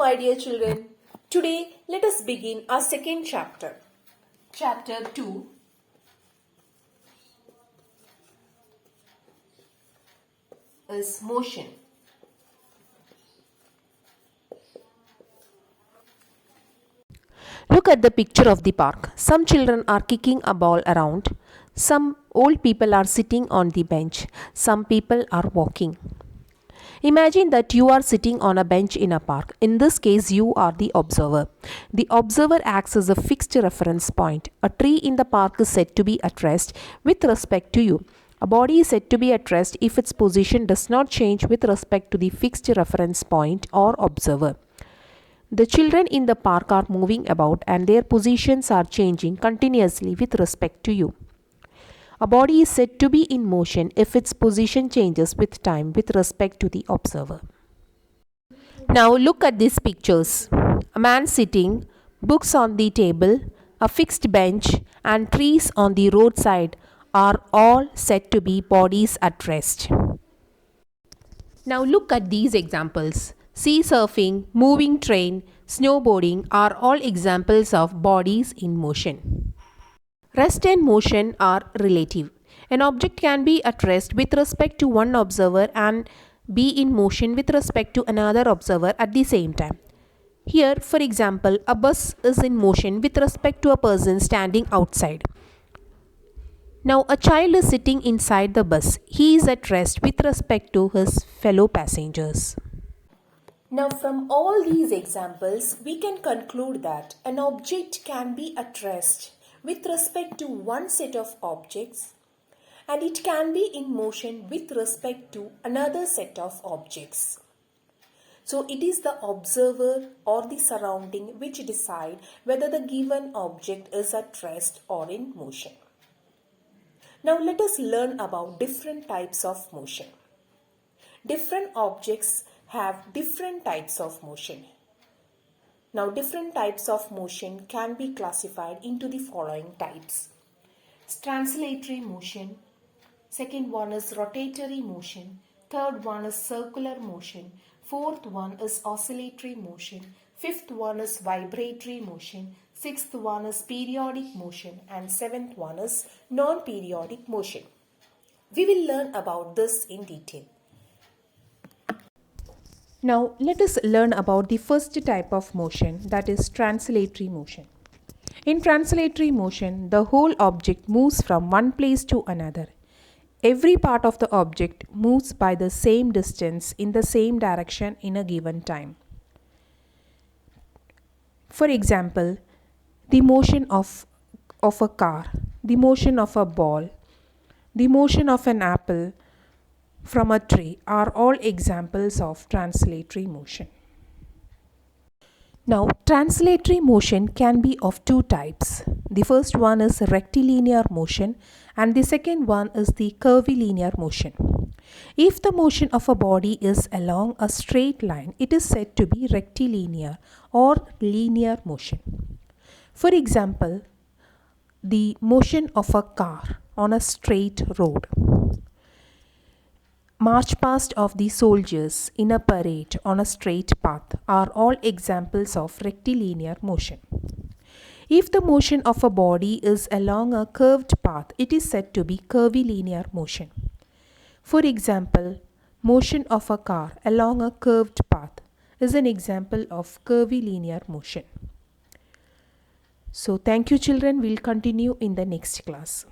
my dear children. Today, let us begin our second chapter. Chapter 2. Is motion. Look at the picture of the park. Some children are kicking a ball around. Some old people are sitting on the bench. Some people are walking. Imagine that you are sitting on a bench in a park. In this case, you are the observer. The observer acts as a fixed reference point. A tree in the park is said to be at rest with respect to you. A body is said to be at rest if its position does not change with respect to the fixed reference point or observer. The children in the park are moving about and their positions are changing continuously with respect to you. A body is said to be in motion if its position changes with time with respect to the observer. Now look at these pictures. A man sitting, books on the table, a fixed bench and trees on the roadside are all said to be bodies at rest. Now look at these examples. Sea surfing, moving train, snowboarding are all examples of bodies in motion. Rest and motion are relative. An object can be at rest with respect to one observer and be in motion with respect to another observer at the same time. Here, for example, a bus is in motion with respect to a person standing outside. Now, a child is sitting inside the bus. He is at rest with respect to his fellow passengers. Now, from all these examples, we can conclude that an object can be at rest with respect to one set of objects, and it can be in motion with respect to another set of objects. So it is the observer or the surrounding which decide whether the given object is at rest or in motion. Now let us learn about different types of motion. Different objects have different types of motion. Now, different types of motion can be classified into the following types. Translatory motion. Second one is rotatory motion. Third one is circular motion. Fourth one is oscillatory motion. Fifth one is vibratory motion. Sixth one is periodic motion. And seventh one is non-periodic motion. We will learn about this in detail. Now let us learn about the first type of motion, that is translatory motion. In translatory motion, the whole object moves from one place to another. Every part of the object moves by the same distance in the same direction in a given time. For example, the motion of a car, the motion of a ball, the motion of an apple from a tree are all examples of translatory motion. Now, translatory motion can be of two types. The first one is rectilinear motion and the second one is the curvilinear motion. If the motion of a body is along a straight line, it is said to be rectilinear or linear motion. For example, the motion of a car on a straight road. March past of the soldiers in a parade on a straight path are all examples of rectilinear motion. If the motion of a body is along a curved path, it is said to be curvilinear motion. For example, motion of a car along a curved path is an example of curvilinear motion. So thank you children, we'll continue in the next class.